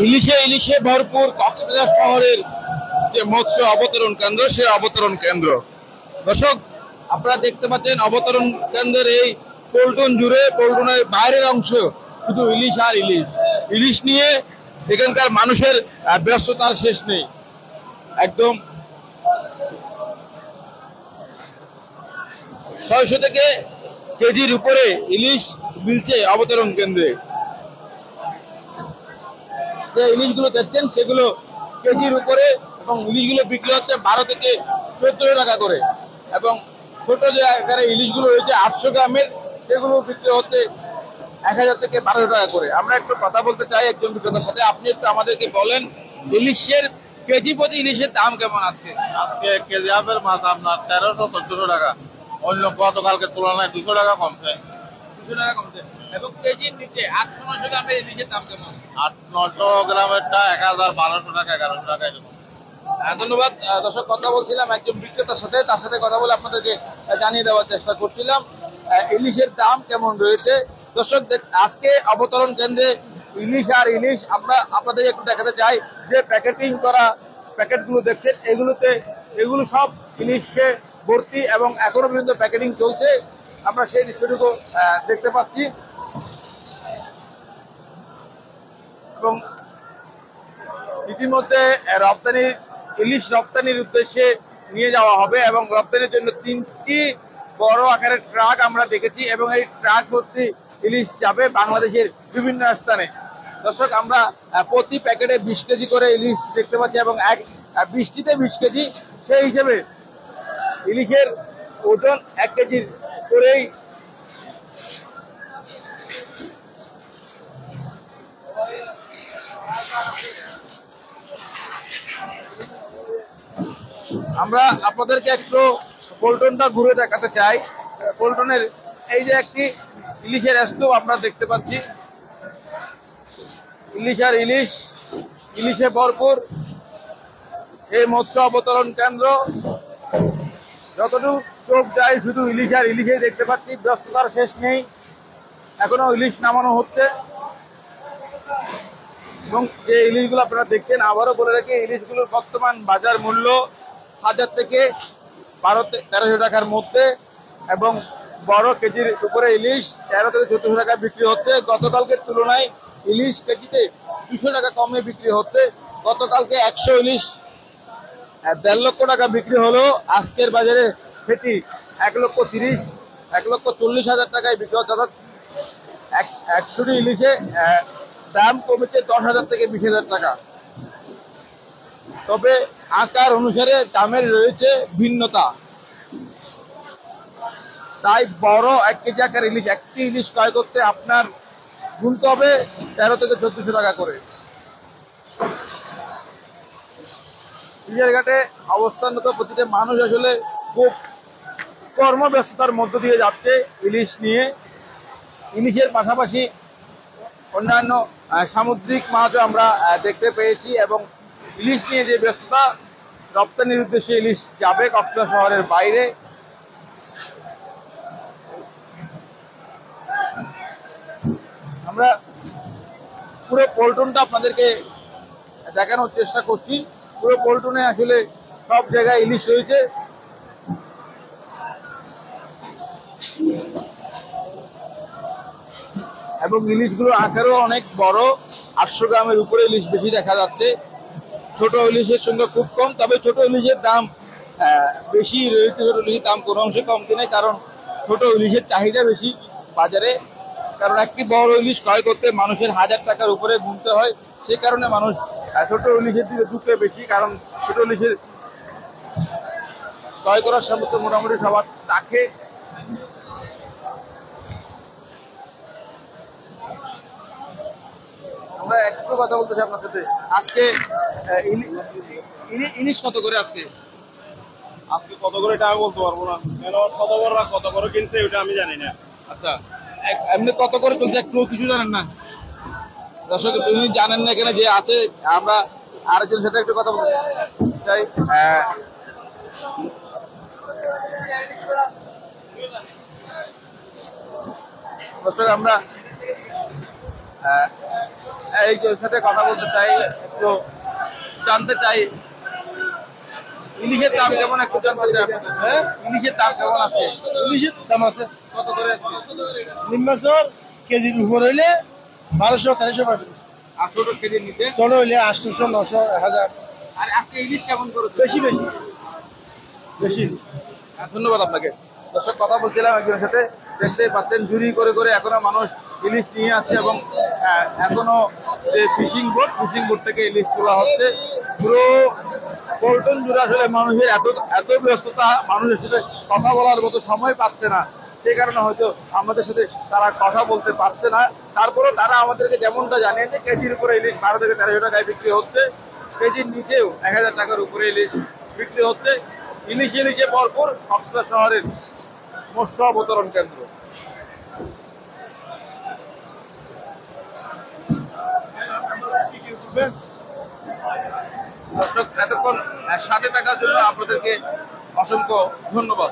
ইলিশে ইলিশে ভরপুর কক্সবাজার শহরের যে মৎস্য অবতরণ কেন্দ্র, সে অবতরণ কেন্দ্র। দর্শক, আপনারা দেখতে পাচ্ছেন অবতরণ কেন্দ্রের এই পল্টন জুড়ে, পল্টনের বাইরের অংশ শুধু ইলিশ আর ইলিশ। ইলিশ নিয়ে এখানকার মানুষের ব্যস্ততার শেষ নেই। একদম 600 থেকে কেজির উপরে ইলিশ মিলছে অবতরণ কেন্দ্রে। যে ইলিশগুলো দেখছেন সেগুলো কেজির উপরে, এবং ইলিশগুলো বিক্রি হচ্ছে 12 থেকে 14 টাকা করে, এবং ছোট যে আকারে ইলিশগুলো রয়েছে 800 গ্রামের, সেগুলো বিক্রি হচ্ছে 1000 থেকে 1200 টাকা করে। আমরা একটু কথা বলতে চাই একজন বিক্রেতার সাথে। আপনি একটু আমাদেরকে বলেন, ইলিশের কেজি প্রতি ইলিশের দাম কেমন আজকে? আজকে কেজি আপের মাছ আপনার 1300-1400 টাকা, অন্য গতকালকে তুলনায় 200 টাকা কমছে। 200 টাকা কমছে। এবং কেজির নিচে 800-900 গ্রামের ইলিশের দাম কেমন? 800-900 গ্রামেরটা 1000-1200 টাকা, 1100 টাকা এরকম। ধন্যবাদ। দর্শক, কথা বলছিলাম একজন বিক্রেতার সাথে, তার সাথে কথা বলে আপনাদেরকে জানিয়ে দেওয়ার চেষ্টা করছিলাম ইলিশের দাম কেমন রয়েছে। দর্শক, আজকে অবতরণ কেন্দ্রে ইলিশ আর ইলিশ আমরা আপনাদের একটু দেখাতে চাই। যে প্যাকেটিং করা প্যাকেটগুলো দেখছেন, এগুলো সব ইলিশে ভর্তি, এবং এখনো পর্যন্ত প্যাকেটিং চলছে। আমরা সেই দৃশ্যটুকু দেখতে পাচ্ছি, এবং ইতিমধ্যে ইলিশ রপ্তানির উদ্দেশ্যে নিয়ে যাওয়া হবে, এবং রপ্তানির জন্য 3টি বড় আকারের ট্রাক আমরা দেখেছি, এবং এই ট্রাক ভর্তি ইলিশ যাবে বাংলাদেশের বিভিন্ন স্থানে। দর্শক, আমরা প্রতি প্যাকেটে 20 কেজি করে ইলিশ দেখতে পাচ্ছি, এবং 20টিতে 20 কেজি। সেই হিসেবে ইলিশের ওজন 1 কেজির করেই। আমরা আপনাদেরকে একটু পল্টনটা ঘুরে দেখাতে চাই। পল্টনের এই যে একটি ইলিশের স্তূপ আমরা দেখতে পাচ্ছি, ইলিশ আর ইলিশ, ইলিশে ভরপুর এই মৎস্য অবতরণ কেন্দ্র। যতটুকু চোখ যায় শুধু ইলিশ আর ইলিশে দেখতে পাচ্ছি, ব্যস্ততার শেষ নেই। এখনো ইলিশ নামানো হচ্ছে, এবং যে ইলিশগুলো আপনারা দেখছেন, আবারও বলে রাখি, ইলিশগুলোর বর্তমান বাজার মূল্য 1000 থেকে 1300 টাকার মধ্যে, এবং বড় কেজির উপরে ইলিশ 13 থেকে 1400 টাকা বিক্রি হচ্ছে। গতকালকের তুলনায় ইলিশ কেজিতে 200 টাকা কমে বিক্রি হচ্ছে। গতকালকে 100 ইলিশ 1.5 লক্ষ টাকা বিক্রি হলো, আজকের বাজারে সেটি 1,30,000-1,40,000 টাকায় বিক্রি হচ্ছে। অর্থাৎ 100টি ইলিশে দাম কমেছে 10,000 থেকে 20,000 টাকা। তবে আকার অনুসারে দামের রয়েছে ভিন্নতা। তাই বড় 1 কেজি আকার ইলিশ, একটি ইলিশ ক্রয় করতে আপনার গুনতে হবে 13 থেকে 1400 টাকা করে। ইলিশের ঘাটে অবস্থানরত প্রতিটা মানুষ আসলে খুব কর্মব্যস্ততার মধ্য দিয়ে যাচ্ছে ইলিশ নিয়ে। ইলিশের পাশাপাশি অন্যান্য সামুদ্রিক মাছও আমরা দেখতে পেয়েছি, এবং ইলিশ নিয়ে যে ব্যস্ততা, রপ্তানির উদ্দেশ্যে ইলিশ যাবে কক্সবাজার শহরের বাইরে। আমরা পুরো পল্টনটা আপনাদেরকে দেখানোর চেষ্টা করছি। পুরো পল্টনে আসলে সব জায়গায় ইলিশ রয়েছে, এবং ইলিশগুলো আকারও অনেক বড়। 800 গ্রামের উপরে ইলিশ বেশি দেখা যাচ্ছে। ছোট ইলিশের সঙ্গে খুব কম, তবে ছোট ইলিশের দাম বেশি রয়েছে। ছোট ইলিশের দাম কোনো অংশে কমতি নেই, কারণ ছোট ইলিশের চাহিদা বেশি বাজারে। কারণ একটি বড় ইলিশ ক্রয় করতে মানুষের 1000 টাকার উপরে গুনতে হয়, সে কারণে মানুষ ছোট ইলিশের দিকে ঢুকতে বেশি। কারণ ছোট ইলিশের ক্রয় করার সামর্থ্য মোটামুটি সবার থাকে। আমরা একটু কথা বলতে চাই আপনার সাথে। আজকে ইলিশ কত করে আজকে? আজকে কত করে টাকা বলতে পারবো না, কেন কত করে কিনছে ওটা আমি জানি না। আচ্ছা, এমনি কত করে চলছে একটু কিছু জানেন না? দর্শক, তুমি জানেন না, এখানে যে আছে, আমরা আরেকজনের সাথে একটু কথা বলতে চাই। দর্শক, আমরা আহ, এই সাথে কথা বলতে চাই, একটু জানতে চাই ইলিশের দাম কেমন, একটু জানতে চাই আপনাদের। হ্যাঁ ইলিশের দাম কেমন আছে? ইলিশের দাম আছে কত করে আজকে? নিম্বাসর কেজির উপর হইলে 1200-1300 পাবেন। 800 কেজি নিচে। ছোট হইলে 800-900-1000 আর আজকে ইলিশ কেমন করেছে? বেশি বেশি বেশি। ধন্যবাদ আপনাকে। দর্শক কথা বলছিলাম একজনের সাথে, দেখতে পাচ্ছেন চুরি করে করে এখনো মানুষ ইলিশ নিয়ে আসছে এবং এখনো যে ফিশিং বোট থেকে ইলিশ তোলা হচ্ছে। পুরো পল্টন জুড়ে আসলে মানুষের এত এত ব্যস্ততা, মানুষের সাথে কথা বলার মতো সময় পাচ্ছে না, সেই কারণে হয়তো আমাদের সাথে তারা কথা বলতে পারছে না। তারপরেও তারা আমাদেরকে যেমনটা জানিয়েছে কেজির উপরে ইলিশ 12 থেকে 1300 টাকায় বিক্রি হচ্ছে, কেজির নিচেও 1000 টাকার উপরে ইলিশ বিক্রি হচ্ছে। ইলিশে ভরপুর কক্সবাজার শহরের মৎস্য অবতরণ কেন্দ্র। দর্শক এতক্ষণ সাথে থাকার জন্য আপনাদেরকে অসংখ্য ধন্যবাদ।